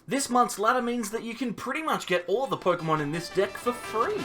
This month's ladder means that you can pretty much get all the Pokemon in this deck for free.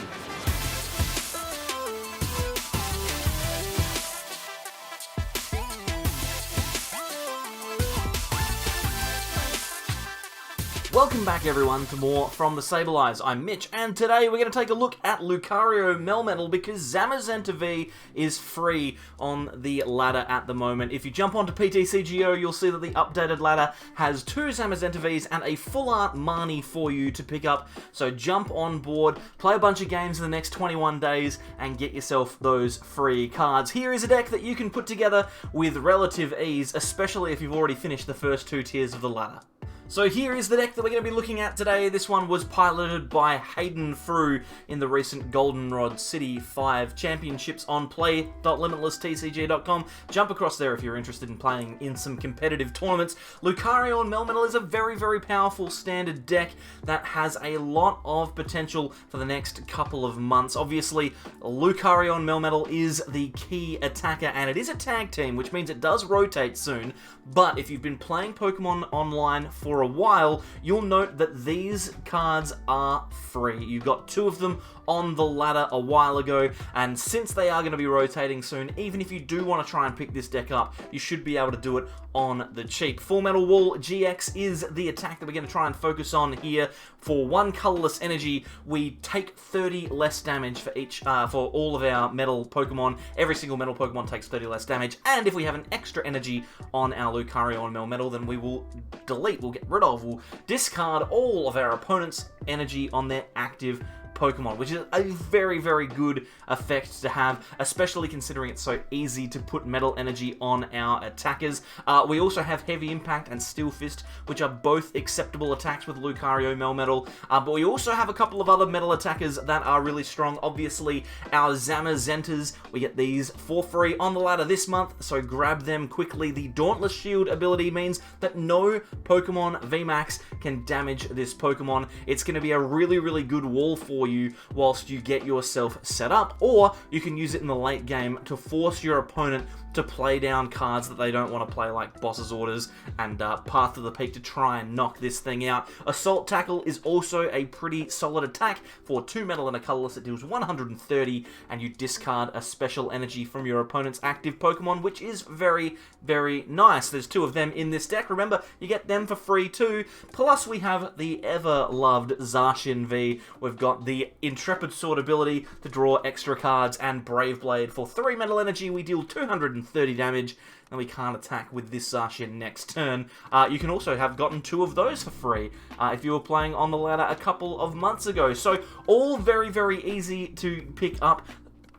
Welcome back everyone to more from the Sableyes. I'm Mitch, and today we're going to take a look at Lucario Melmetal because Zamazenta V is free on the ladder at the moment. If you jump onto PTCGO, you'll see that the updated ladder has 2 Zamazenta Vs and a full art Marnie for you to pick up. So jump on board, play a bunch of games in the next 21 days, and get yourself those free cards. Here is a deck that you can put together with relative ease, especially if you've already finished the first 2 tiers of the ladder. So here is the deck that we're going to be looking at today. This one was piloted by Hayden Frew in the recent Goldenrod City 5 Championships on play.limitlesstcg.com. Jump across there if you're interested in playing in some competitive tournaments. Lucario Melmetal is a very, very powerful standard deck that has a lot of potential for the next couple of months. Obviously, Lucario Melmetal is the key attacker, and it is a tag team, which means it does rotate soon. But if you've been playing Pokemon online for a while, you'll note that these cards are free. You've got 2 of them on the ladder a while ago, and since they are going to be rotating soon, even if you do want to try and pick this deck up, you should be able to do it on the cheap. Full Metal Wall GX is the attack that we're going to try and focus on here. For 1 colorless energy, we take 30 less damage for each for all of our metal Pokemon. Every single metal Pokemon takes 30 less damage, and if we have an extra energy on our Lucario and Melmetal, then we will delete, we'll get rid of, we'll discard all of our opponent's energy on their active Pokemon, which is a very, very good effect to have, especially considering it's so easy to put metal energy on our attackers. We also have Heavy Impact and Steel Fist, which are both acceptable attacks with Lucario Melmetal, but we also have a couple of other metal attackers that are really strong. Obviously, our Zamazentas, we get these for free on the ladder this month, so grab them quickly. The Dauntless Shield ability means that no Pokemon VMAX can damage this Pokemon. It's going to be a really, really good wall for you whilst you get yourself set up, or you can use it in the late game to force your opponent to play down cards that they don't want to play, like Boss's Orders and Path to the Peak, to try and knock this thing out. Assault Tackle is also a pretty solid attack. For 2 metal and a colorless, it deals 130, and you discard a special energy from your opponent's active Pokemon, which is very, very nice. There's 2 of them in this deck. Remember, you get them for free too. Plus, we have the ever-loved Zacian V. We've got the Intrepid Sword ability to draw extra cards, and Brave Blade. For 3 metal energy, we deal 230 damage, and we can't attack with this Zacian next turn. You can also have gotten 2 of those for free if you were playing on the ladder a couple of months ago. So all very, very easy to pick up.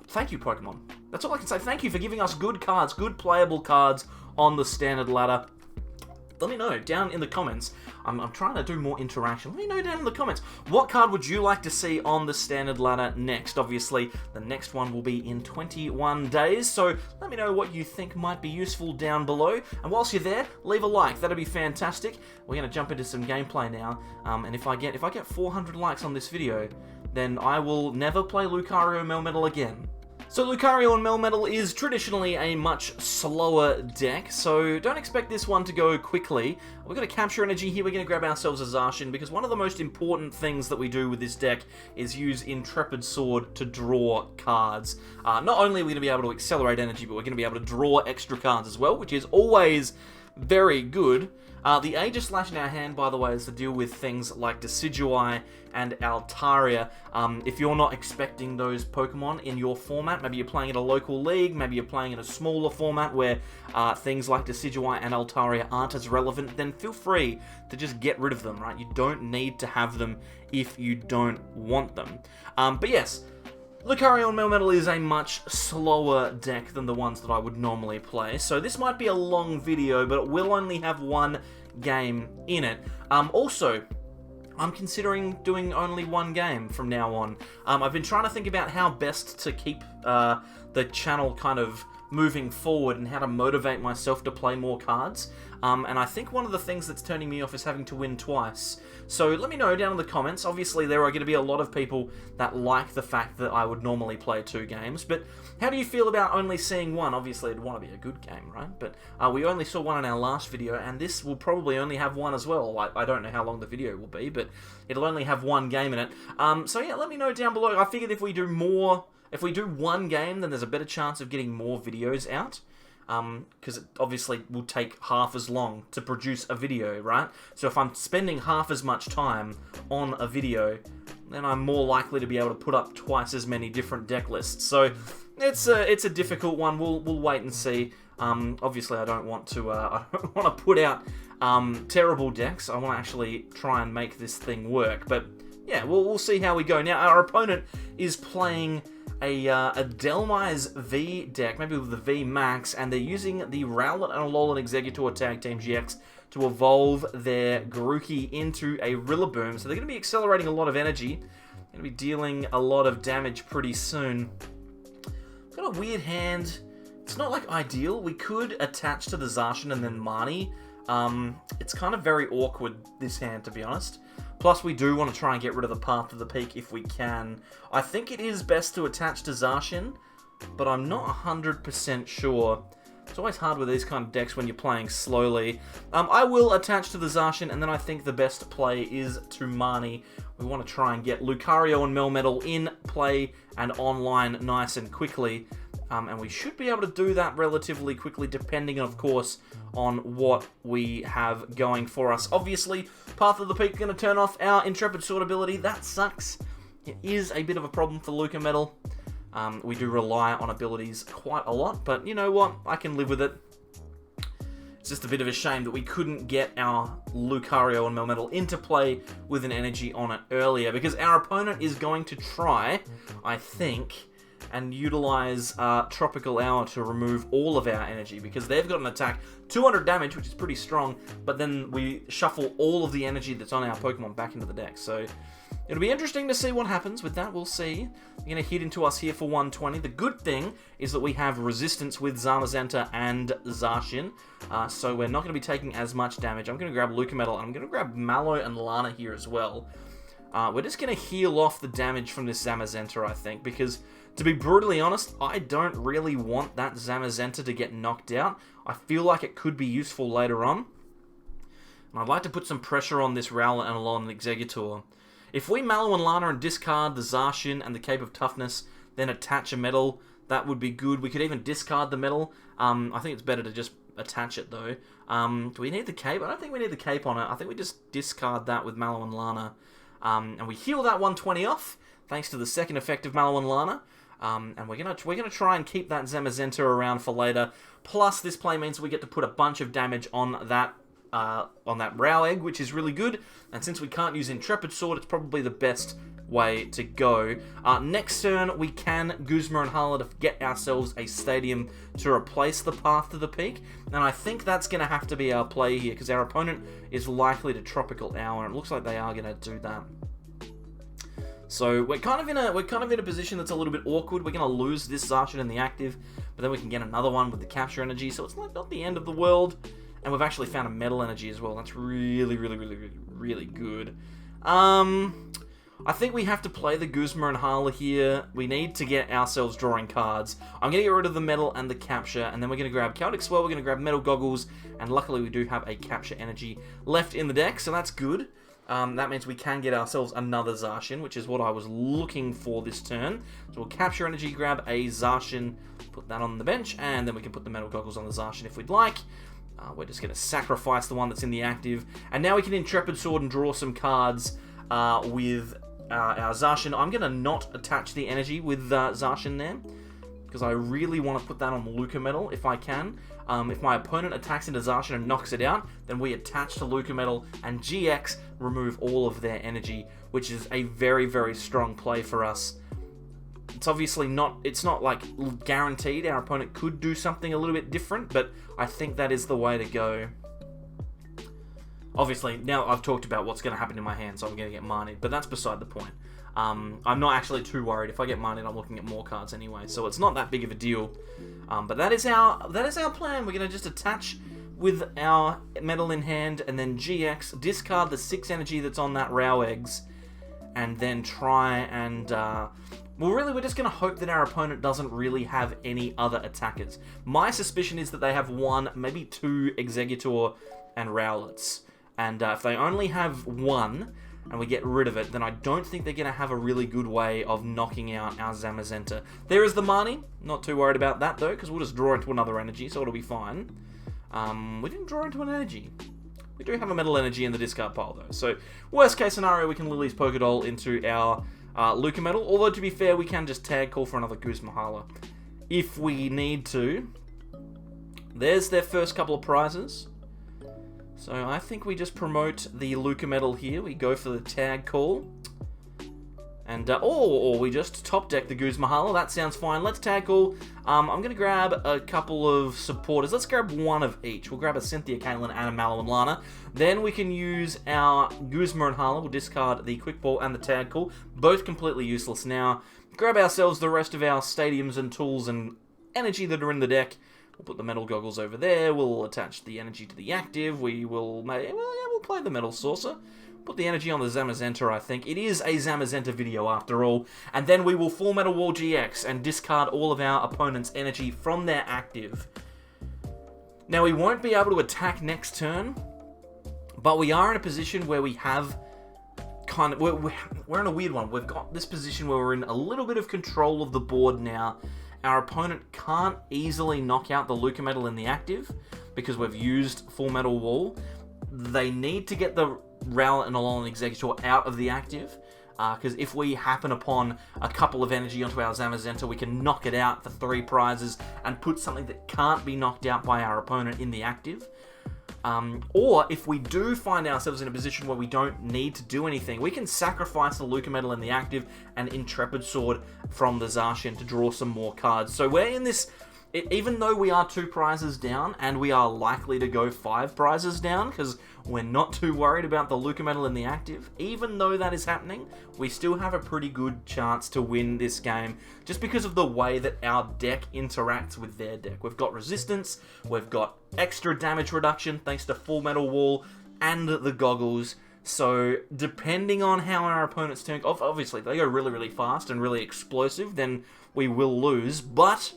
Thank you, Pokemon. That's all I can say. Thank you for giving us good cards, good playable cards on the standard ladder. Let me know down in the comments. I'm trying to do more interaction. Let me know down in the comments. What card would you like to see on the standard ladder next? Obviously, the next one will be in 21 days, so let me know what you think might be useful down below. And whilst you're there, leave a like. That'd be fantastic. We're going to jump into some gameplay now, and if I get 400 likes on this video, then I will never play Lucario Melmetal again. So Lucario and Melmetal is traditionally a much slower deck, so don't expect this one to go quickly. We're going to capture energy here. We're going to grab ourselves a Zacian, because one of the most important things that we do with this deck is use Intrepid Sword to draw cards. Not only are we going to be able to accelerate energy, but we're going to be able to draw extra cards as well, which is always very good. The Aegislash in our hand, by the way, is to deal with things like Decidueye and Altaria. If you're not expecting those Pokemon in your format, maybe you're playing in a local league, maybe you're playing in a smaller format where things like Decidueye and Altaria aren't as relevant, then feel free to just get rid of them, right? You don't need to have them if you don't want them. But yes, Lucario and Melmetal is a much slower deck than the ones that I would normally play, so this might be a long video, but it will only have 1 game in it. Also, I'm considering doing only 1 game from now on. I've been trying to think about how best to keep the channel kind of moving forward and how to motivate myself to play more cards. And I think one of the things that's turning me off is having to win twice. So let me know down in the comments. Obviously, there are going to be a lot of people that like the fact that I would normally play 2 games, but how do you feel about only seeing one? Obviously, it'd want to be a good game, right? But we only saw one in our last video, and this will probably only have one as well. I don't know how long the video will be, but it'll only have 1 game in it. So yeah, let me know down below. I figured if we do 1 game, then there's a better chance of getting more videos out. Because it obviously will take half as long to produce a video, right? So if I'm spending half as much time on a video, then I'm more likely to be able to put up twice as many different deck lists. So it's a difficult one. We'll wait and see. Obviously, I don't want to put out terrible decks. I want to actually try and make this thing work. But yeah, we'll see how we go. Now our opponent is playing a Delmise V deck, maybe with the V Max, and they're using the Rowlet and Alolan Exeggutor Tag Team GX to evolve their Grookey into a Rillaboom. So they're going to be accelerating a lot of energy, going to be dealing a lot of damage pretty soon. Got a weird hand. It's not like ideal. We could attach to the Zacian and then Marnie. It's kind of very awkward, this hand, to be honest. Plus, we do want to try and get rid of the Path of the Peak if we can. I think it is best to attach to Zacian, but I'm not 100% sure. It's always hard with these kind of decks when you're playing slowly. I will attach to the Zacian, and then I think the best play is to Marnie. We want to try and get Lucario and Melmetal in play and online nice and quickly. And we should be able to do that relatively quickly, depending, of course, on what we have going for us. Obviously, Path of the Peak going to turn off our Intrepid Sword ability. That sucks. It is a bit of a problem for LucaMetal. We do rely on abilities quite a lot, but you know what? I can live with it. It's just a bit of a shame that we couldn't get our Lucario and Melmetal into play with an energy on it earlier, because our opponent is going to try, I think, and utilize Tropical Hour to remove all of our energy, because they've got an attack 200 damage, which is pretty strong, but then we shuffle all of the energy that's on our Pokemon back into the deck. So it'll be interesting to see what happens with that. We'll see. They're going to hit into us here for 120. The good thing is that we have resistance with Zamazenta and Zacian, so we're not going to be taking as much damage. I'm going to grab LucaMetal, and I'm going to grab Mallow and Lana here as well. We're just going to heal off the damage from this Zamazenta, I think, because to be brutally honest, I don't really want that Zamazenta to get knocked out. I feel like it could be useful later on. And I'd like to put some pressure on this Rowlet and Alolan Exeggutor. If we Mallow and Lana and discard the Zacian and the Cape of Toughness, then attach a metal, that would be good. We could even discard the metal. I think it's better to just attach it, though. Do we need the Cape? I don't think we need the Cape on it. I think we just discard that with Mallow and Lana. And we heal that 120 off, thanks to the second effect of Mallow and Lana. And we're gonna try and keep that Zamazenta around for later. Plus, this play means we get to put a bunch of damage on that Rowegg, which is really good. And since we can't use Intrepid Sword, it's probably the best way to go. Next turn, we can Guzma and Hala to get ourselves a stadium to replace the Path to the Peak. And I think that's going to have to be our play here, because our opponent is likely to Tropical Hour, and it looks like they are going to do that. So we're kind of in a position that's a little bit awkward. We're going to lose this Zacian in the active, but then we can get another one with the capture energy, so it's like not the end of the world. And we've actually found a metal energy as well. That's really, really, really, really, really good. I think we have to play the Guzma and Hala here. We need to get ourselves drawing cards. I'm going to get rid of the metal and the capture, and then we're going to grab Chaotic Swell, we're going to grab Metal Goggles, and luckily we do have a capture energy left in the deck, so that's good. That means we can get ourselves another Zacian, which is what I was looking for this turn. So we'll capture energy, grab a Zacian, put that on the bench, and then we can put the Metal Goggles on the Zacian if we'd like. We're just going to sacrifice the one that's in the active, and now we can Intrepid Sword and draw some cards with our Zacian. I'm going to not attach the energy with Zacian there, because I really want to put that on LucaMetal if I can. If my opponent attacks into Zacian and knocks it out, then we attach to LucaMetal and GX remove all of their energy, which is a very, very strong play for us. It's obviously not, it's not like guaranteed. Our opponent could do something a little bit different, but I think that is the way to go. Obviously, now I've talked about what's going to happen in my hand, so I'm going to get Marnied, but that's beside the point. I'm not actually too worried. If I get Marnied, I'm looking at more cards anyway, so it's not that big of a deal. But that is our plan. We're going to just attach with our metal in hand, and then GX, discard the 6 energy that's on that Row Eggs, and then try and... well, really, we're just going to hope that our opponent doesn't really have any other attackers. My suspicion is that they have 1, maybe 2 Exeggutor and Rowlets. And if they only have 1, and we get rid of it, then I don't think they're going to have a really good way of knocking out our Zamazenta. There is the Marnie. Not too worried about that, though, because we'll just draw into another energy, so it'll be fine. We didn't draw into an energy. We do have a metal energy in the discard pile, though. So, worst case scenario, we can Lily's Pokédoll into our LucaMetal. Although, to be fair, we can just tag call for another Guzmahala if we need to. There's their first couple of prizes. So I think we just promote the LucaMetal here. We go for the tag call. And, or we just top deck the Guzmahala. That sounds fine. Let's tag call. I'm going to grab a couple of supporters. Let's grab 1 of each. We'll grab a Cynthia Caitlin and a Mallow Lana. Then we can use our Guzma and Hala. We'll discard the Quick Ball and the tag call. Both completely useless now. Grab ourselves the rest of our stadiums and tools and energy that are in the deck. We'll put the metal goggles over there. We'll attach the energy to the active. We will, well, yeah, we'll play the Metal Saucer. Put the energy on the Zamazenta, I think. It is a Zamazenta video, after all. And then we will Full Metal Wall GX and discard all of our opponent's energy from their active. Now, we won't be able to attack next turn, but we are in a position where we have kind of... We're in a weird one. We've got this position where we're in a little bit of control of the board now. Our opponent can't easily knock out the LucaMetal in the active because we've used Full Metal Wall. They need to get the Rowlet and Alolan Exeggutor out of the active, because if we happen upon a couple of energy onto our Zamazenta, we can knock it out for 3 prizes and put something that can't be knocked out by our opponent in the active. Or if we do find ourselves in a position where we don't need to do anything, we can sacrifice the LucaMetal in the active and Intrepid Sword from the Zacian to draw some more cards. So we're in this... Even though we are 2 prizes down, and we are likely to go 5 prizes down, because we're not too worried about the LucaMetal in the active, even though that is happening, we still have a pretty good chance to win this game, just because of the way that our deck interacts with their deck. We've got resistance, we've got extra damage reduction, thanks to Full Metal Wall, and the goggles. So, depending on how our opponent's turn... Obviously, if they go really, really fast and really explosive, then we will lose, but...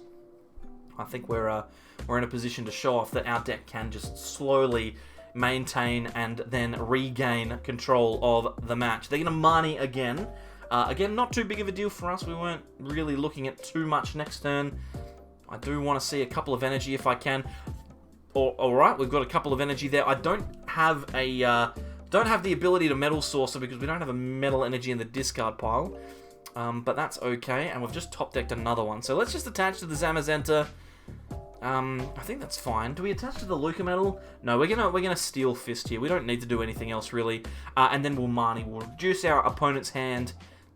I think we're in a position to show off that our deck can just slowly maintain and then regain control of the match. They're going to Marnie again. Again, not too big of a deal for us. We weren't really looking at too much next turn. I do want to see a couple of energy if I can. Alright, we've got a couple of energy there. I don't have the ability to Metal Saucer because we don't have a metal energy in the discard pile. But that's okay, and we've just top decked another one. So let's just attach to the Zamazenta. I think that's fine. Do we attach to the LucaMetal? No, we're gonna Steel Fist here. We don't need to do anything else really. And then we'll Marnie. We'll reduce our opponent's hand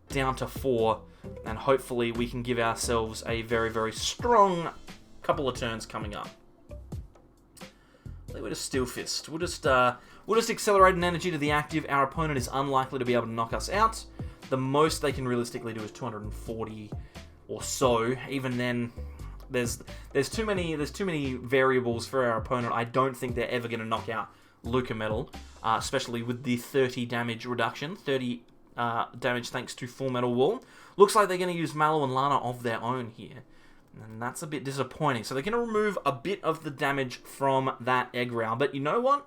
down to 4, and hopefully we can give ourselves a very, very strong couple of turns coming up. We'll just Steel Fist. We'll just accelerate an energy to the active. Our opponent is unlikely to be able to knock us out. The most they can realistically do is 240 or so. Even then, there's too many variables for our opponent. I don't think they're ever going to knock out LucaMetal, especially with the 30 damage reduction, 30 damage thanks to Full Metal Wall. Looks like they're going to use Mallow and Lana of their own here, and that's a bit disappointing. So they're going to remove a bit of the damage from that Egg Row, but you know what?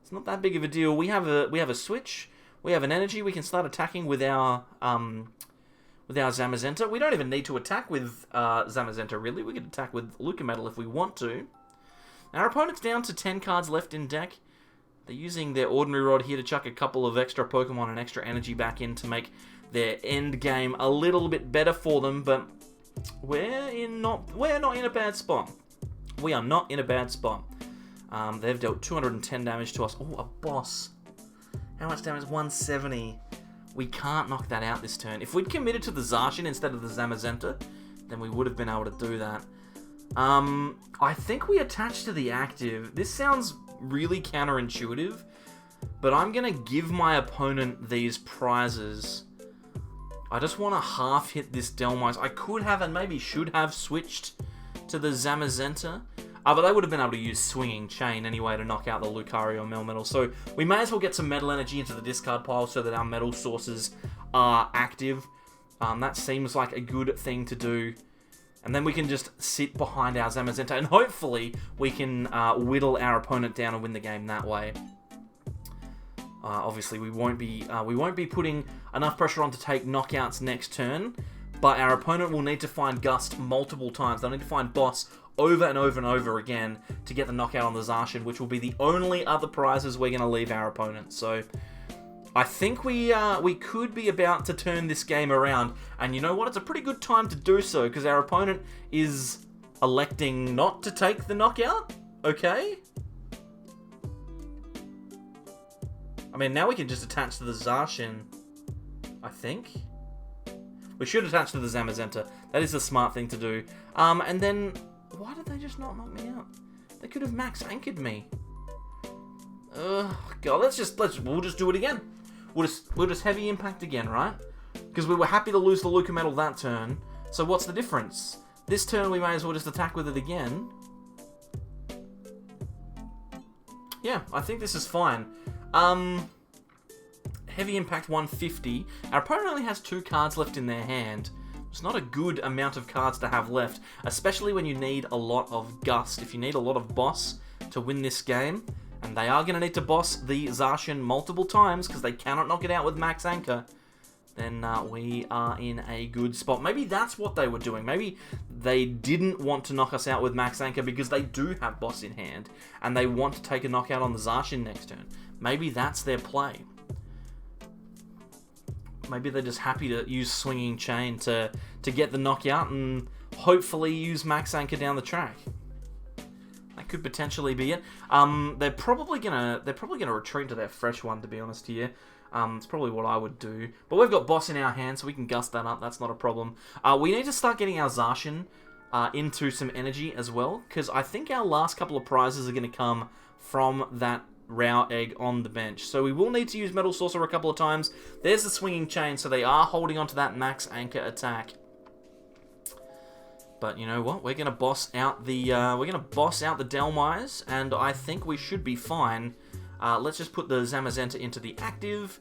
It's not that big of a deal. We have a switch. We have an energy. We can start attacking with our Zamazenta. We don't even need to attack with Zamazenta, really. We can attack with LucaMetal if we want to. Our opponent's down to 10 cards left in deck. They're using their Ordinary Rod here to chuck a couple of extra Pokemon and extra energy back in to make their end game a little bit better for them, but we're not in a bad spot. We are not in a bad spot. They've dealt 210 damage to us. Oh, a boss. How much damage? 170. We can't knock that out this turn. If we'd committed to the Zacian instead of the Zamazenta, then we would have been able to do that. I think we attach to the active. This sounds really counterintuitive, but I'm going to give my opponent these prizes. I just want to half hit this Dhelmise. I could have and maybe should have switched to the Zamazenta. But they would have been able to use Swinging Chain anyway to knock out the Lucario Melmetal. So we may as well get some metal energy into the discard pile so that our metal sources are active. That seems like a good thing to do. And then we can just sit behind our Zamazenta and hopefully we can whittle our opponent down and win the game that way. Obviously we won't be putting enough pressure on to take knockouts next turn, but our opponent will need to find Gust multiple times. They'll need to find Boss over and over and over again to get the knockout on the Zacian, which will be the only other prizes we're going to leave our opponent. So I think we could be about to turn this game around, and you know what? It's a pretty good time to do so, because our opponent is electing not to take the knockout, okay? I mean, now we can just attach to the Zacian, I think. We should attach to the Zamazenta. That is the smart thing to do. And then, why did they just not knock me out? They could have max anchored me. God, we'll just do it again. We'll just heavy impact again, right? Because we were happy to lose the LucaMetal that turn. So what's the difference? This turn we may as well just attack with it again. Yeah, I think this is fine. Heavy impact 150. Our opponent only has 2 cards left in their hand. It's not a good amount of cards to have left, especially when you need a lot of Gust. If you need a lot of Boss to win this game, and they are going to need to boss the Zacian multiple times because they cannot knock it out with Max Anchor, then we are in a good spot. Maybe that's what they were doing. Maybe they didn't want to knock us out with Max Anchor because they do have Boss in hand, and they want to take a knockout on the Zacian next turn. Maybe that's their play. Maybe they're just happy to use Swinging Chain to get the knockout and hopefully use Max Anchor down the track. That could potentially be it. They're probably gonna retreat to their fresh one, to be honest here. It's probably what I would do. But we've got Boss in our hand, so we can Gust that up. That's not a problem. We need to start getting our Zacian into some energy as well, because I think our last couple of prizes are going to come from that Row Egg on the bench. So we will need to use Metal Saucer a couple of times. There's the Swinging Chain, so they are holding onto that Max Anchor attack. But you know what? We're gonna boss out the Dhelmise, and I think we should be fine. Let's just put the Zamazenta into the active.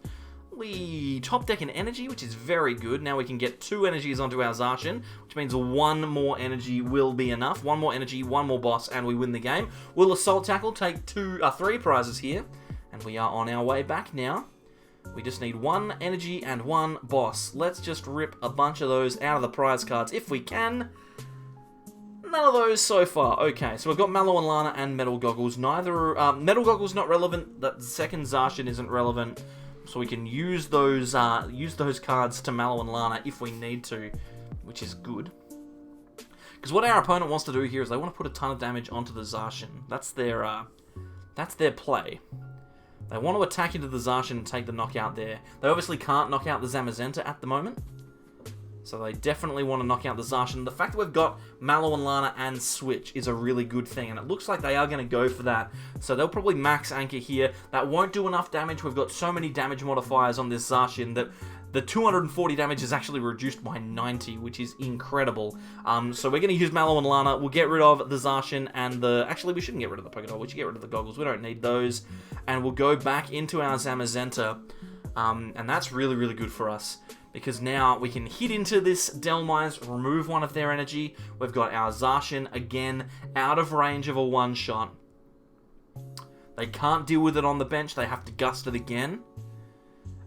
We top deck an energy, which is very good. Now we can get 2 energies onto our Zacian, which means 1 more energy will be enough. 1 more energy, 1 more boss, and we win the game. We'll Assault Tackle, take 3 prizes here, and we are on our way back now. We just need 1 energy and 1 boss. Let's just rip a bunch of those out of the prize cards if we can. None of those so far. Okay, so we've got Mallow Lana and Metal Goggles. Neither Metal Goggles not relevant. The second Zacian isn't relevant. So we can use those cards to Mallow and Lana if we need to, which is good. Because what our opponent wants to do here is they want to put a ton of damage onto the Zacian. That's their play. They want to attack into the Zacian and take the knockout there. They obviously can't knock out the Zamazenta at the moment, so they definitely want to knock out the Zacian. The fact that we've got Mallow and Lana and Switch is a really good thing, and it looks like they are going to go for that. So they'll probably Max Anchor here. That won't do enough damage. We've got so many damage modifiers on this Zacian that the 240 damage is actually reduced by 90, which is incredible. So we're going to use Mallow and Lana. We'll get rid of the Zacian and the... Actually, we shouldn't get rid of the Pokédoll. We should get rid of the Goggles. We don't need those. And we'll go back into our Zamazenta. And that's really, really good for us, because now we can hit into this Dhelmise, remove 1 of their energy. We've got our Zacian, again, out of range of a one-shot. They can't deal with it on the bench. They have to Gust it again.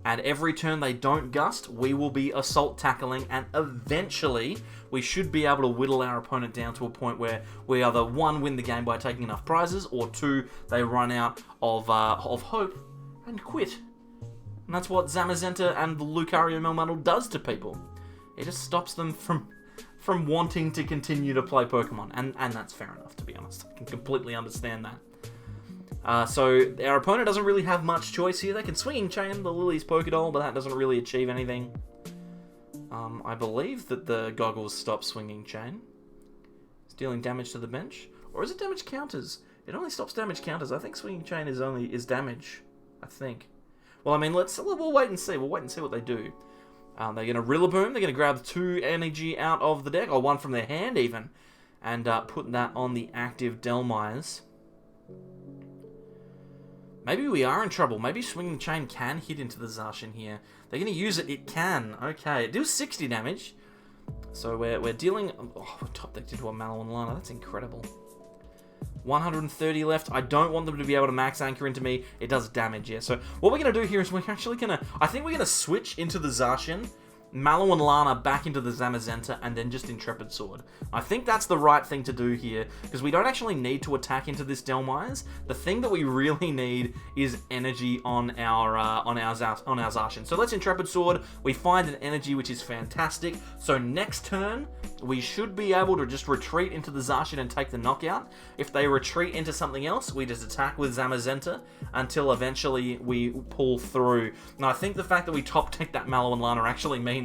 And every turn they don't Gust, we will be Assault Tackling, and eventually we should be able to whittle our opponent down to a point where we either 1, win the game by taking enough prizes, or 2, they run out of hope and quit. And that's what Zamazenta and the Lucario Melmetal does to people. It just stops them from wanting to continue to play Pokemon. And that's fair enough, to be honest. I can completely understand that. So our opponent doesn't really have much choice here. They can Swinging Chain the Lily's Pokédoll, but that doesn't really achieve anything. I believe that the Goggles stop Swinging Chain. It's dealing damage to the bench. Or is it damage counters? It only stops damage counters. I think Swinging Chain is damage. I think. Well, I mean, we'll wait and see. We'll wait and see what they do. They're going to Rillaboom. They're going to grab 2 energy out of the deck, or 1 from their hand even, and put that on the active Dhelmise. Maybe we are in trouble. Maybe Swinging Chain can hit into the Zacian here. They're going to use it. It can. Okay. It deals 60 damage. So we're dealing... Oh, we're top decked into a Mallow Lana. That's incredible. 130 left. I don't want them to be able to max anchor into me. It does damage, yeah. So what we're going to do here is we're actually going to... I think we're going to switch into the Zacian, Mallow and Lana back into the Zamazenta, and then just Intrepid Sword. I think that's the right thing to do here, because we don't actually need to attack into this Dhelmise. The thing that we really need is energy on our Zacian. So let's Intrepid Sword. We find an energy, which is fantastic. So next turn, we should be able to just retreat into the Zacian and take the knockout. If they retreat into something else, we just attack with Zamazenta until eventually we pull through. Now, I think the fact that we top deck that Mallow and Lana actually means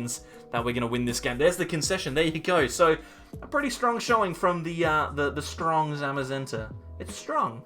that we're going to win this game. There's the concession. There you go. So, a pretty strong showing from the strong Zamazenta. It's strong.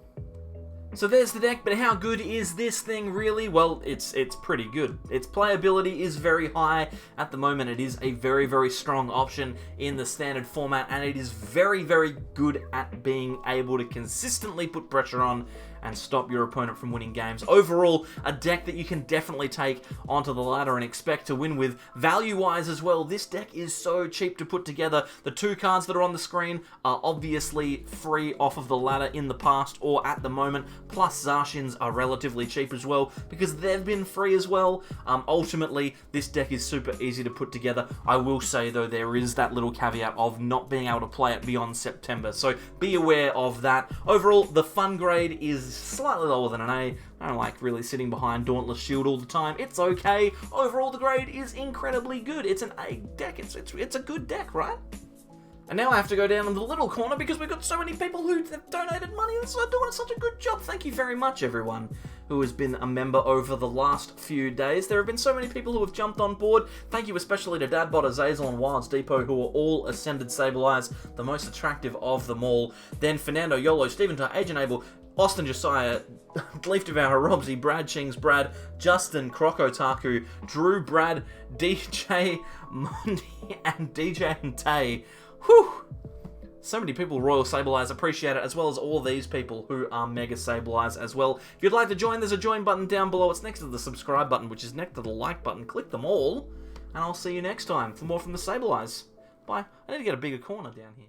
So there's the deck, but how good is this thing really? Well, it's pretty good. Its playability is very high. At the moment, it is a very, very strong option in the standard format, and it is very, very good at being able to consistently put pressure on and stop your opponent from winning games. Overall, a deck that you can definitely take onto the ladder and expect to win with. Value-wise as well, this deck is so cheap to put together. The 2 cards that are on the screen are obviously free off of the ladder in the past or at the moment, plus Zacians are relatively cheap as well because they've been free as well. Ultimately, this deck is super easy to put together. I will say, though, there is that little caveat of not being able to play it beyond September, so be aware of that. Overall, the fun grade is slightly lower than an A. I don't like really sitting behind Dauntless Shield all the time. It's okay. Overall, the grade is incredibly good. It's an A deck. It's a good deck, right? And now I have to go down in the little corner because we've got so many people who have donated money and are doing such a good job. Thank you very much, everyone who has been a member over the last few days. There have been so many people who have jumped on board. Thank you especially to Dadbot, Azazel, and Wilds Depot, who are all Ascended Sableyes, the most attractive of them all. Then Fernando, YOLO, Stephen Ty, Agent Abel, Austin Josiah, Leaf Devourer, Robsy, Brad Chings, Brad, Justin, Crocotaku, Drew, Brad, DJ, Mundi, and DJ and Tay. Whew! So many people, Royal Sableyes, appreciate it, as well as all these people who are Mega Sableyes as well. If you'd like to join, there's a join button down below. It's next to the subscribe button, which is next to the like button. Click them all, and I'll see you next time for more from the Sableyes. Bye. I need to get a bigger corner down here.